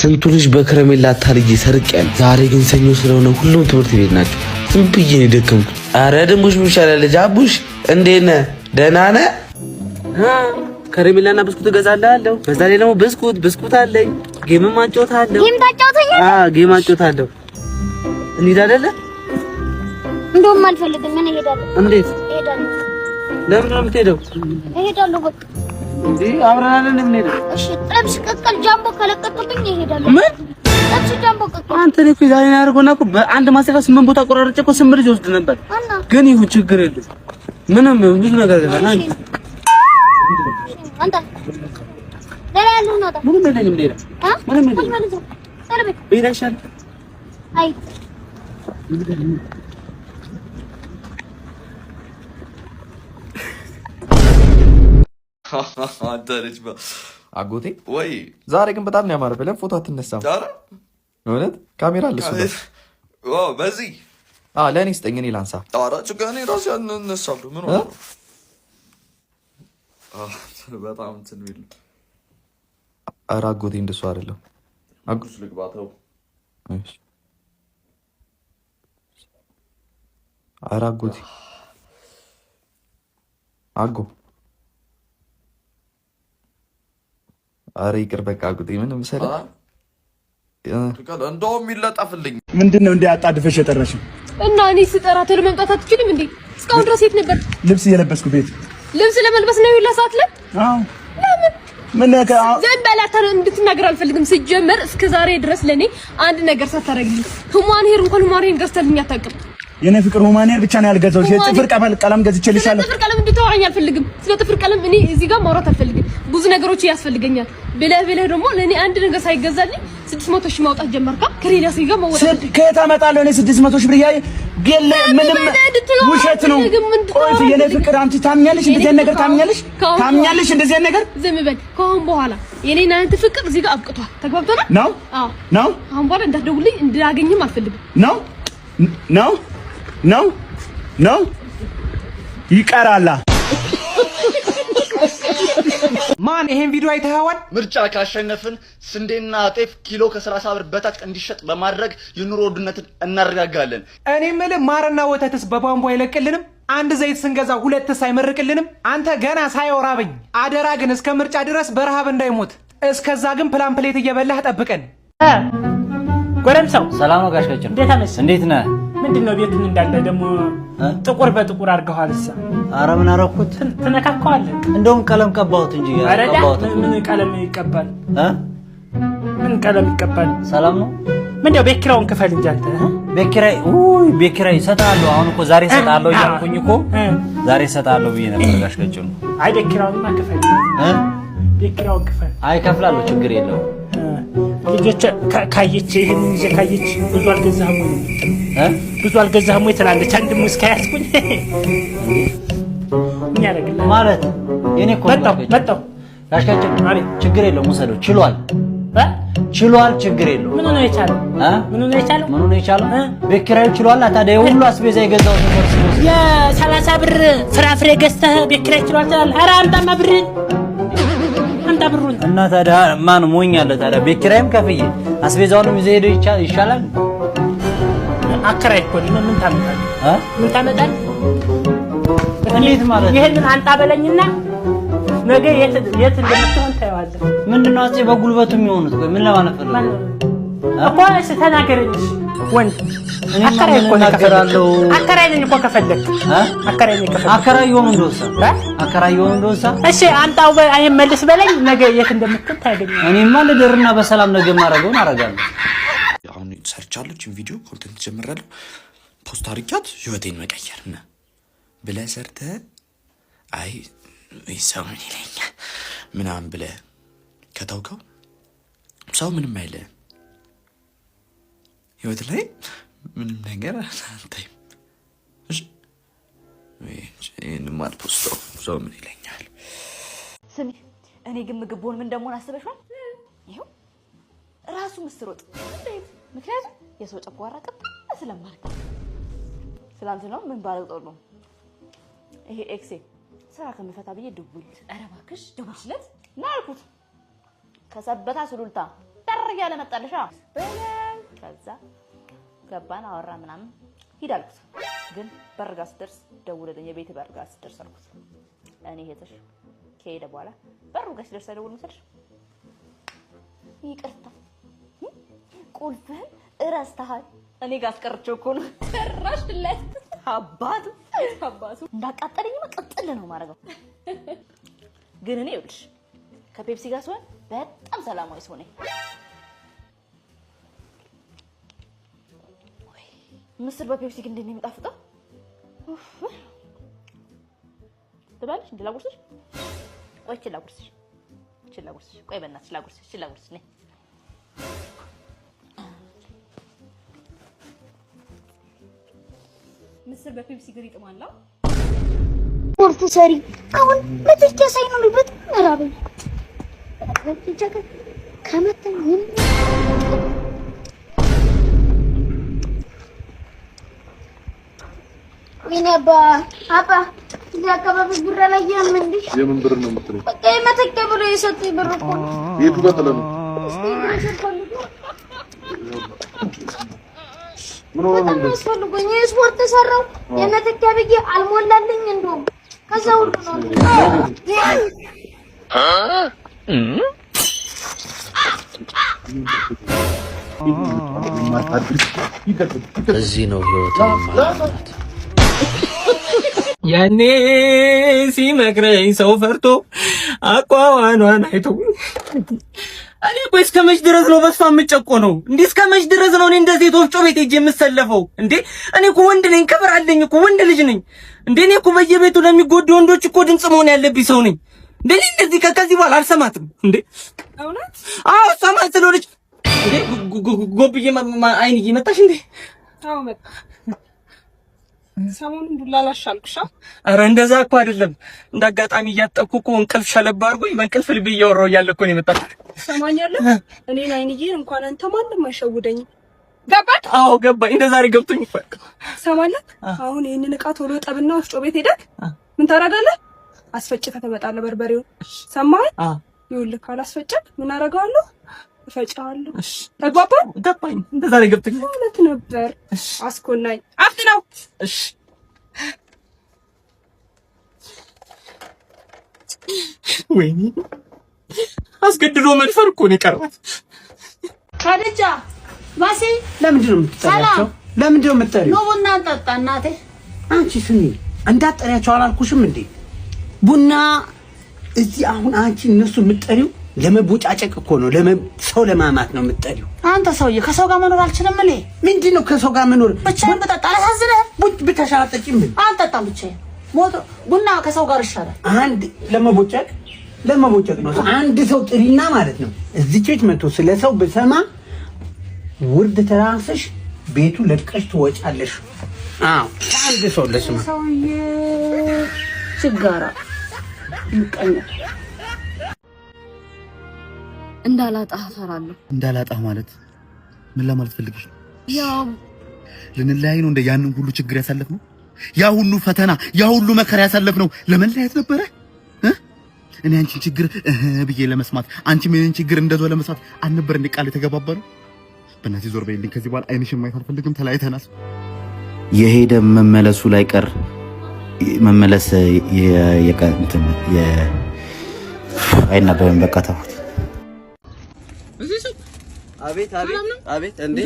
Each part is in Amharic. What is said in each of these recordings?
ስንቱ ልጅ በከረሜላ ታርጌ ሰርቀን ዛሬ ግን ሰኞ ስለሆነ ሁሉም ትምህርት ቤት ናቸው። ዝም ብዬ ነው የደከምኩት። አረ ድንቡሽ ይሻላል። ልጅ አቡሽ እንዴት ነህ? ደህና ነህ? ከረሜላና ብስኩት እገዛልሃለሁ። በዛ ላይ ደግሞ ብስኩት አለኝ። ጌምም አጫውታለሁ። ጌም ታጫውተኛለህ? ጌም አጫውታለሁ። እንሂድ አይደለ? እንደውም አልፈልግም። ምን እሄዳለሁ። እንዴት እሄዳለሁ? ለምን ነው የምትሄደው? እሄዳለሁ በቃ። እንዴ አብረን አይደል የምንሄደው? እሺ ጥብስ ቅቅል ጃምቦ ከለቀቅብኝ እሄዳለሁ። ምን ጥብስ ጃምቦ ቅቅል? አንተ ነው ፊዛኔ አድርጎና እኮ በአንድ ማሰካ 8 ቦታ ቆራርጬ እኮ 8 ልጅ ወስድ ነበር። ግን ይሁን ችግር የለም። ምንም ብዙ ነገር ገና አንተ ለላ ያለው ነው። ምንም የለኝም ሌላ ምንም የለኝም። ሰለቤ ይራሻል። አይ አንተ ልጅ አጎቴ ወይ ዛሬ ግን በጣም ነው ያማረ። ብለን ፎቶ አትነሳም? ዳራ እውነት ካሜራ አለ እሱ በዚህ ለእኔ ስጠኝ፣ እኔ ላንሳ። ኧረ ችግር እኔ እራሴ አነሳለሁ። ምን ሆነ? በጣም እንትን ቢል ኧረ አጎቴ እንደሱ አይደለም። አጎት ልግባተው። እሺ ኧረ አጎቴ ኧረ ይቅር በቃ አጎቴ። ምን መሰለህ እንደውም ይለጠፍልኝ። ምንድነው እንደ አጣድፈሽ የጠራሽ? እና እኔ ስጠራ ቶሎ መምጣት አትችልም እንዴ? እስካሁን ድረስ የት ነበር? ልብስ እየለበስኩ ቤት። ልብስ ለመልበስ ነው ይላ ሰዓት ላይ? አዎ ለምን ምን ዘን በላታ እንድትናገር አልፈልግም። ሲጀመር እስከ ዛሬ ድረስ ለኔ አንድ ነገር ሳታረግልኝ ሁማን ሄር እንኳን ሁማን ሄር ገዝተልኝ አታውቅም። የኔ ፍቅር ሁማን ሄር ብቻ ነው ያልገዛው። የጥፍር ቀለም ገዝቼልሻለሁ። ጥፍር ቀለም እንድታወራኝ አልፈልግም። ስለ ጥፍር ቀለም እኔ እዚህ ጋር ማውራት አልፈልግም። ብዙ ነገሮች ያስፈልገኛል። ብለህ ደግሞ ለኔ አንድ ነገር ሳይገዛልኝ 600 ሺህ ማውጣት ጀመርካ። ከሌላ ሰው ጋር ማውጣት ከየት አመጣለሁ? እኔ 600 ሺህ ብር ገለ ምንም ውሸት ነው። ቆይ የኔ ፍቅር አንቺ ታምኛለሽ? እንደዚህ ነገር ታምኛለሽ? እንደዚህ ነገር? ዝም በል። ከአሁን በኋላ የኔና አንተ ፍቅር እዚህ ጋር አብቅቷል። ተግባብተናል? ነው ነው። አሁን በኋላ እንዳትደውልኝ እንዳገኝም አልፈልግም። ነው ይቀራላ። ማን ይሄን ቪዲዮ አይተኸዋል? ምርጫ ካሸነፍን ስንዴና ጤፍ ኪሎ ከ30 ብር በታች እንዲሸጥ በማድረግ የኑሮ ውድነትን እናረጋጋለን። እኔ የምልህ ማርና ወተትስ በቧንቧ አይለቅልንም? አንድ ዘይት ስንገዛ ሁለትስ አይመርቅልንም? አንተ ገና ሳይወራብኝ አደራ ግን እስከ ምርጫ ድረስ በረሃብ እንዳይሞት። እስከዛ ግን ፕላን ፕሌት እየበላህ ጠብቀን። ጎረምሳው ሰላም ነው ጋሽ ከጭን። እንዴት ነህ? ምንድነው ቤቱን እንዳለ ደግሞ ጥቁር በጥቁር አድርገዋልሳ? ኧረ ምን አደረኩት? ትነካካዋለህ። እንደውም ቀለም ቀባሁት እንጂ ቀባሁት። ምን ቀለም ይቀባል? ምን ቀለም ይቀባል? ሰላም ነው። ምንድነው ቤት ኪራዩን ክፈል እንጂ አንተ። ቤት ኪራይ እሰጥሃለሁ። አሁን እኮ ዛሬ እሰጥሃለሁ እያልኩኝ እኮ ዛሬ እሰጥሃለሁ ብዬ ነበር ጋሽ ከጭን። አይ ቤት ኪራዩንማ ክፈል። ቤት ኪራዩን ክፈል። አይ እከፍላለሁ፣ ችግር የለውም። ልጆች ካየች ይሄን እንጂ ካየች ብዙ አልገዛህም ወይ ብዙ አልገዛህም ወይ ትላለች። አንድ ሙስ ካያስኩኝ ምን ያደርግልህ ማለት የኔ እኮ መጣው ጋሽ ከጭን። ችግር የለውም ውሰደው። ችሏል፣ ችግር የለውም። ምን ነው የቻለው? ቤት ኪራዩ ችሏል። ታዲያ የሁሉ አስቤዛ የገዛው የ30 ብር ፍራፍሬ ገዝተህ ቤት ኪራይ ችሏል ትላለህ? ኧረ አምጣማ ብርን ብሩን እና ታዲያ ማን ሞኝ አለ ታዲያ? ቤት ኪራይም ከፍዬ አስቤዛውንም ይዘህ ሄደህ ይሻላል። አከራይ እኮ ምን ታመጣለህ? እንዴት ማለት? ይሄንን አንጣ በለኝና ነገ የት እንደምትሆን ታየዋለህ። ምንድነው አፄ በጉልበቱ የሚሆኑት? ቆይ ምን ለማለት ፈልገህ እኮ ተናገረኝ ወንድ። አከራይ እኮ እናገራለሁ። አከራይ ነኝ እኮ ከፈለክ አከራይ ይሆን እንደውሳ እሺ አንጣው መልስ በለኝ። ነገ የት እንደምትሆን ታገኛለህ። እኔማ ልደርና በሰላም ነገ ማረገውን አረጋለሁ። አሁን ሰርቻለሁ ቪዲዮ ኮንተንት ጀምራለሁ። ፖስት አድርጊያት ህይወቴን መቀየር ብለህ ሰርተህ አይ ሰው ምን ይለኛል ምናምን ብለህ ከተውከው ሰው ምንም አይልህም። ህይወት ላይ ምንም ነገር አታይም። እሺ ይሄን ማልፖስተው ሰው ምን ይለኛል? ስሚ እኔ ግን ምግብ ምን እንደምሆን አስበሽዋል? ይሄው ራሱ ምስር ወጥ። ምክንያቱም የሰው ጨጓራ ቀጥ ስለማርክ ስላንተ ነው። ምን ባለውጠው ነው ይሄ ኤክሴ ስራ ከመፈታ ብዬ ደውል። ኧረ እባክሽ ደውልሽለት ና አልኩት። ከሰበታ ሱሉልታ እያለ መጣልሻ ከዛ ገባን አወራ ምናምን ሂድ አልኩት ግን በርጋ ስደርስ ደውልልኝ የቤት በርጋ ስደርስ አልኩት እኔ ሄተሽ ከሄደ በኋላ በርጋ ስደርስ ደውል መሰለሽ ይቅርታ ቁልፍህን እረስተሃል እኔ ጋር አስቀርቼው እኮ ነው ተራሽለት አባቱ እንዳቃጠለኝ መቀጠል ነው ማረጋው ግን እኔ ይኸውልሽ ከፔፕሲ ጋር ሲሆን በጣም ሰላማዊ ሰው ነኝ ምስር በፔፕሲ ግን እንደኔ የሚጣፍጠው ትባልሽ እንደ ላጉርስሽ ቆይ ላጉርስሽ ቆይ በእናትሽ ላጉርስሽ ነይ ምስር በፔፕሲ ግን ይጥማል ወርቱ ሰሪ አሁን ለጥቂት ሳይኑ ልብት አራበኝ ለጥቂት ከመተን ምን አባ ያከባቢ ብር ላይ ያምንልሽ የምን ብር ነው የምትለኝ? በቃ የመተከለ ብር የሰጠኝ ብር እኮ የቱ ጋር ጥለህ ነው? ምን ሆነ ነው? ያስፈልገኝ ስፖርት ተሰራው የመተከለ ብዬ አልሞላልኝ እንደውም ከዛ ሁሉ ነው እዚህ ነው ህይወት ማለት ያኔ ሲመክረኝ ሰው ፈርቶ አቋዋኗን አይቶ እኔ ቆይ እስከመች ድረስ ነው በሷ የምጨቆነው እንዴ? እስከመች ድረስ ነው እኔ እንደዚህ ወፍጮ ቤት ሄጄ የምሰለፈው እንዴ? እኔ እኮ ወንድ ነኝ፣ ክብር አለኝ እኮ ወንድ ልጅ ነኝ እንዴ? እኔ እኮ በየቤቱ ለሚጎዱ ወንዶች እኮ ድምጽ መሆን ያለብኝ ሰው ነኝ እንዴ? እንደዚህ ከዚህ በኋላ አልሰማትም እንዴ? እውነት? አዎ ሰማት ስለሆነች እንዴ ጎብዬ አይን እየመጣሽ እንዴ? አዎ መጣ ሰሞኑን ዱላ ላሻልኩሻ። ኧረ እንደዛ እኮ አይደለም። እንዳጋጣሚ እያጠብኩ እኮ እንቅልፍ ሸለብ አድርጎኝ በእንቅልፍ ልብ እያወራሁ እያለ እኮ ነው የመጣሁት። ሰማኛለህ? እኔን አይንዬን እንኳን አንተ ማንም አይሸውደኝም። ገባህ? አዎ ገባኝ። እንደዛ አሪ ገብቶኝ እኮ ሰማለህ? አሁን ይሄንን ዕቃ ቶሎ ጠብና ወፍጮ ቤት ሄደህ ምን ታደርጋለህ? አስፈጭተህ ትመጣለህ በርበሬውን። ሰማኸኝ? ይኸውልህ ካላስፈጨህ ምን አደርጋለሁ? እፈጫለሁ። እሺ ተግባባን? ገባኝ። እንደዛ አሪ ገብቶኝ ማለት ነበር። አስኮናኝ አፍት ነው። እሺ ወይኔ አስገድዶ መድፈር እኮ ነው የቀረው። ካደጃ ማሲ ለምንድን ነው የምትጠሪያቸው? ለምንድን ነው የምትጠሪው? ነው ቡና እንጠጣ እናቴ። አንቺ ስኒ እንዳትጠሪያቸው አላልኩሽም እንዴ? ቡና እዚህ አሁን አንቺ እነሱ የምትጠሪው ለመቦጫጨቅ እኮ ነው፣ ሰው ለማማት ነው የምትጠሪው። አንተ ሰውዬ ከሰው ጋር መኖር አልችልም እኔ። ምንድን ነው ከሰው ጋር መኖር? ብቻዬን ብጠጣ አላሳዝንህም? ብቻሽን አትጠጪም? አልጠጣም ብቻዬን። ቡና ከሰው ጋር ይሻላል። አንድ ለመቦጨቅ ነው። አንድ ሰው ጥሪና ማለት ነው እዚህ ቤት መጥቶ ስለ ሰው ብሰማ ውርድ ተራስሽ ቤቱ ለቀሽ ትወጫለሽ። አዎ አንድ ሰው ለስማ ሰውዬ ችጋራ ምቀኛ እንዳላጣህ እፈራለሁ። እንዳላጣህ ማለት ምን ለማለት ፈልግሽ ነው? ያው ልንለያይ ነው እንደ ያንን ሁሉ ችግር ያሳለፍነው? ያ ሁሉ ፈተና፣ ያ ሁሉ መከራ ያሳለፍነው ለመለያየት ነበረ? እኔ አንቺ ችግር ብዬ ለመስማት አንቺ ምን ችግር እንደዞ ለመስማት አልነበር እንደ ቃል የተገባባነው? በእናትህ ዞር በይልኝ። ከዚህ በኋላ አይንሽን ማየት አልፈልግም። ተለያይተናል። የሄደ መመለሱ ላይ ቀር መመለስ የቀንተም አይነበብም። በቃ ተውት። አቤት እንዴ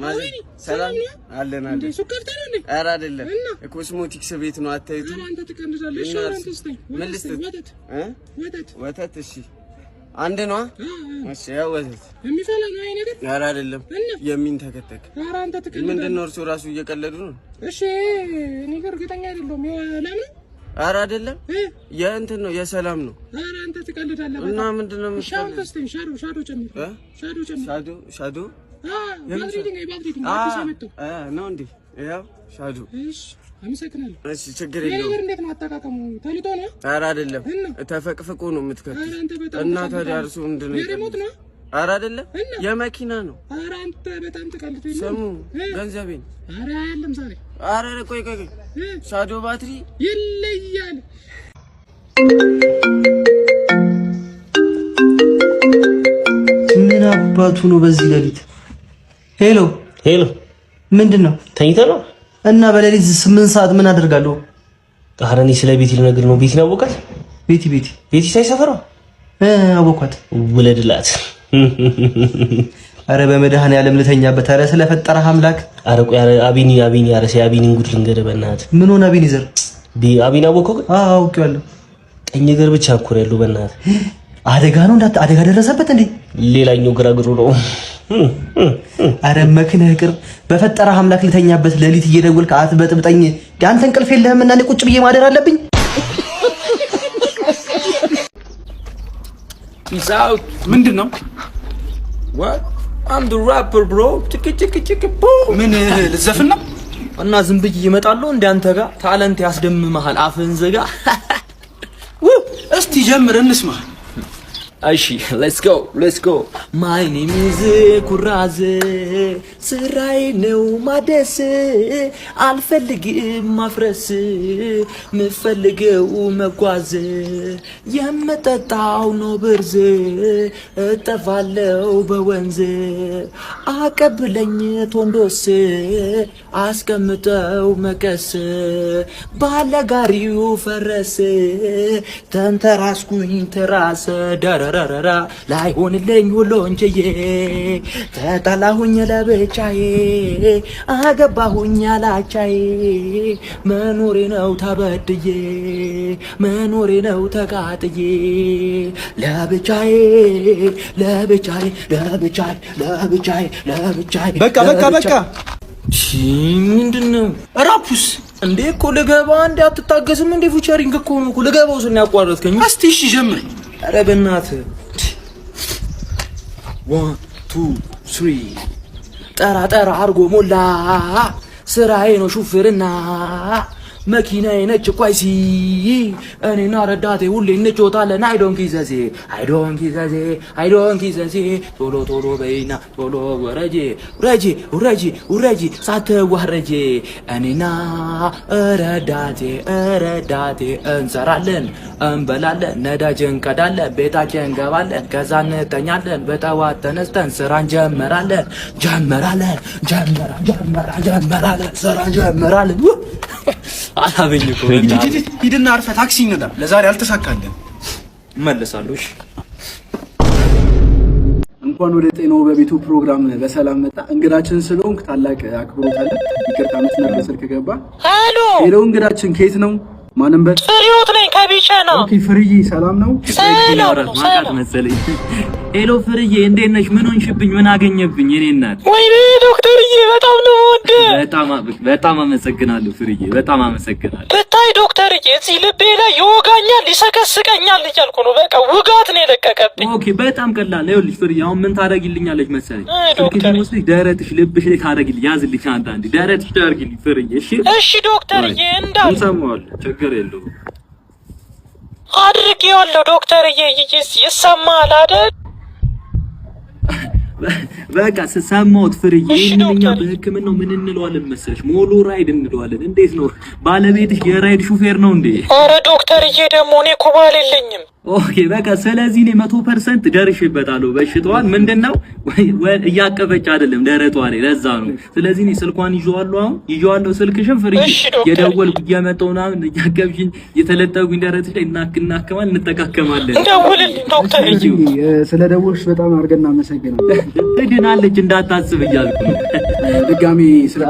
ማለት ሰላም አለን እንዴ? ሱከር ተረለ ኧረ አይደለም ኮስሞቲክስ ቤት ነው። አታይቱ አንተ ትቀንዳለሽ። ምን ልስጥህ? ወተት እሺ አንድ ነው። እሺ ያው ወተት የሚፈላ ነው አይኔ ነገር። ኧረ አይደለም የሚን ተከተክ። ኧረ አንተ ትቀንዳለሽ። ምንድነው እርሱ ራሱ እየቀለዱ ነው። እሺ እኔ እርግጠኛ አይደለሁም። ለምን? ኧረ አይደለም የእንትን ነው የሰላም ነው። ኧረ አንተ ትቀልዳለህ እና ምንድነው የምትቀልድ? ሻዶ ጨምር። ሻዶ ነው እንዴ? ያው ሻዶ። እሺ አመሰግናለሁ። እሺ ችግር የለውም። እንዴት ነው አጠቃቀሙ? ተልጦ ነው? ኧረ አይደለም ተፈቅፍቆ ነው የምትከተው እና ታዲያ እርሱ ምንድነው? የሪሞት ነው? ኧረ አይደለም የመኪና ነው። ኧረ አንተ በጣም ትቀልድ። ስሙ ገንዘቤን። ኧረ አይደለም ዛሬ። ኧረ ቆይ ሻዶ ባትሪ ይለያል። ምን አባቱ ነው በዚህ ሌሊት? ሄሎ ሄሎ፣ ምንድነው? ተኝተህ ነው? እና በሌሊት 8 ሰዓት ምን አደርጋለሁ? ኧረ እኔ ስለ ቤቲ ልነግርህ ነው። ቤቲ ነው ያወቃት? ቤቲ ሳይሰፈሯ አወኳት። ውለድላት። አረ በመድኃኔዓለም ልተኛበት። አረ ስለፈጠረህ አምላክ። አረ ቆይ፣ አረ አቢኒ አረ የአቢኒን ጉድ ልንገርህ በእናትህ። ምን ሆነ አቢኒዘር? አቢኒ አወቀው? አዎ አውቄዋለሁ። ቀኝ እግር ብቻ እኮ ያለው በእናትህ። አደጋ ነው አደጋ ደረሰበት እንዴ? ሌላኛው ግራግሩ ነው። አረ መክነህ ቅርብ በፈጠረህ አምላክ ልተኛበት። ሌሊት እየደወልክ አትበጥብጠኝ። ያንተ እንቅልፍ የለህም እና እኔ ቁጭ ብዬ ማደር አለብኝ? ምንድነው? What? I'm the rapper bro. ቲክ ምን ልዘፍን ነው? እና ዝም ብዬ እመጣለሁ እንደ አንተ ጋር ታለንት ያስደምመሃል። አፍህን ዘጋ። እስቲ ጀምር እንስማ። እሺ let's go my name is ኩራዝ ስራዬ ነው ማደስ አልፈልግም ማፍረስ ምፈልገው መጓዝ የምጠጣው ነው ብርዝ እጠፋለው በወንዝ አቀብለኝ ቶንዶስ አስቀምጠው መቀስ ባለጋሪው ፈረስ ተንተራስኩኝ ተራሰ ዳራራራ ላይሆንልኝ ሁሉንችዬ ተጣላሁኝ ለብቻዬ አገባሁኝ ያላቻዬ መኖሬ ነው ተበድዬ መኖሬ ነው ተቃጥዬ ለብቻዬ በቃ ምንድነው ራፑስ እንዴ? እኮ ልገባ እንዴ አትታገስም እንዴ? ፊቸሪንግ እኮ ነው እኮ ልገባው ስን ያቋረጥከኝ። እስቲ እሺ ጀምር። ኧረ በእናትህ 1 2 3 ጠራ አርጎ ሞላ ስራዬ ነው ሹፍርና መኪናዬ ነች ኳይሲ እኔና ረዳቴ ሁሌ እንጮታለን። አይ ዶንት ኪዘዜ ቶሎ በይና ቶሎ ውረጂ ሳትዋረጂ እኔና ረዳቴ እንሰራለን እንበላለን ነዳጅ እንቀዳለን ቤታችን እንገባለን ከዛ እንተኛለን በጠዋት ተነስተን ስራ እንጀምራለን ስራ እንጀምራለን። አላበኝ እኮ ሂድና አርፈህ ታክሲ ነዳ። ለዛሬ አልተሳካልን እመለሳለሁ። እሺ እንኳን ወደ ጤናው በቤቱ ፕሮግራም በሰላም መጣ። እንግዳችን ስለሆንክ ታላቅ አክብሮት አለ። ይቅርታ መስመር በስልክ ገባ። ሄሎ እንግዳችን ከየት ነው? ማንም በል ፍሪውት ነኝ ከቢቸ ነው። ኦኬ ፍርዬ ሰላም ነው? ማቃት መሰለኝ። ሄሎ ፍርዬ እንዴት ነሽ? ምን ሆንሽብኝ? ምን አገኘብኝ? እኔ እናት ወይኔ ዶክተርዬ በጣም ነው ወደ በጣም አመሰግናለሁ ፍርዬ፣ በጣም አመሰግናለሁ። ብታይ ዶክተርዬ እዚህ ልቤ ላይ ይወጋኛል ይሰከስቀኛል እያልኩ ነው። በቃ ውጋት ነው የለቀቀብኝ። ኦኬ በጣም ቀላል ነው። ይኸውልሽ ፍርዬ አሁን ምን ታደርጊልኛለሽ መሰለኝ? ስልክሽን ወስደሽ ደረትሽ ልብሽ ላይ ታደርጊልኝ። ያዝልኝ አንዳንዴ ደረትሽ ታደርጊልኝ ፍርዬ። እሺ ዶክተርዬ እንዳል እንሰማዋለን። ችግር የለውም አድርጌዋለሁ ዶክተርዬ። ይሰማል አይደል? በቃ ሰማሁት ፍርዬ። እኛ በሕክምናው ምን እንለዋለን መሰለሽ? ሞሎ ራይድ እንለዋለን። እንዴት ነው ባለቤትሽ የራይድ ሹፌር ነው እንዴ? ኧረ ዶክተርዬ ደግሞ እኔ እኮ ባል የለኝም። ኦኬ በቃ ስለዚህ እኔ 100% ደርሼበታለሁ። በሽታዋን ምንድነው እያቀበች አይደለም ደረቷ ላይ፣ ለዛ ነው። ስለዚህ እኔ ስልኳን ይዤዋለሁ ስልክሽን ፍርዬ የደወልኩ እያመጣሁ ምናምን እያቀብሽኝ የተለጠጉኝ ደረትሽ ላይ እናክማል እንጠቃከማለን። ደውልልኝ ዶክተርዬ። ስለደወልሽ በጣም አድርገን እናመሰግናለን። ትድናለች እንዳታስብ እያልኩ ነው። ድጋሚ ስለ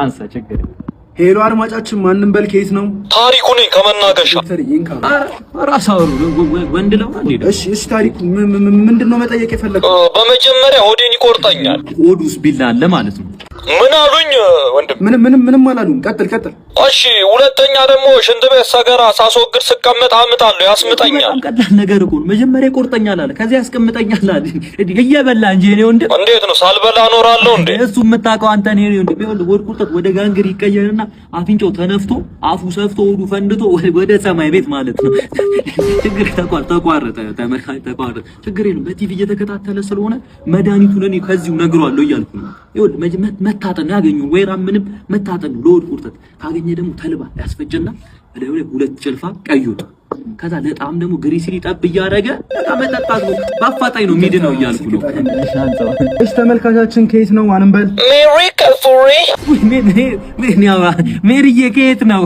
አንሳ ችግር ሄሎ አድማጫችን ማንም በል ከየት ነው? ታሪኩ ነኝ ከመናገሻ። ራሳው ወንድ ነው እንዴ? እሺ ታሪኩ ምንድነው መጠየቅ የፈለገው? በመጀመሪያ ሆዴን ይቆርጠኛል። ሆዱስ ቢላ አለ ማለት ነው። ምን አሉኝ ወንድም? ምንም አላሉም። ቀጥል። እሺ ሁለተኛ ደግሞ ሽንት ቤት ሰገራ ሳስወግድ ስቀመጥ አምጣለሁ ያስምጠኛል። ቀላል ነገር እኮ ነው። መጀመሪያ ይቆርጠኛል አለ፣ ከዚያ ያስቀምጠኛል አለ። እየበላ እንጂ እኔ ወንድም እንዴት ነው ሳልበላ እኖራለሁ እንዴ? እሱ የምታውቀው አንተ ነህ ወንድም። ይኸውልህ ወድ ቁርጠት ወደ ጋንግር ይቀየርና አፍንጫው ተነፍቶ አፉ ሰፍቶ ሆዱ ፈንድቶ ወደ ሰማይ ቤት ማለት ነው። ችግር ተቋረጠ። ችግር የለም። በቲቪ እየተከታተለ ስለሆነ መድኃኒቱን እኔ ከዚሁ ነግሯለሁ እያልኩ ነው። ይኸውልህ መታጠን ያገኙ ወይራ ምንም መታጠን ለሆድ ቁርጠት ካገኘ ደግሞ ተልባ ያስፈጀና ወደ 2 ጭልፋ ቀይ ወጥ ከዛ ለጣም ደግሞ ግሪሲሊ ጠብ እያደረገ መጠጣት ነው። በአፋጣኝ ነው ሚድ ነው እያልኩ ነው። እሺ ተመልካቻችን ከየት ነው አንበል? ሜሪ ከፉሪ ሜሪዬ ከየት ነው?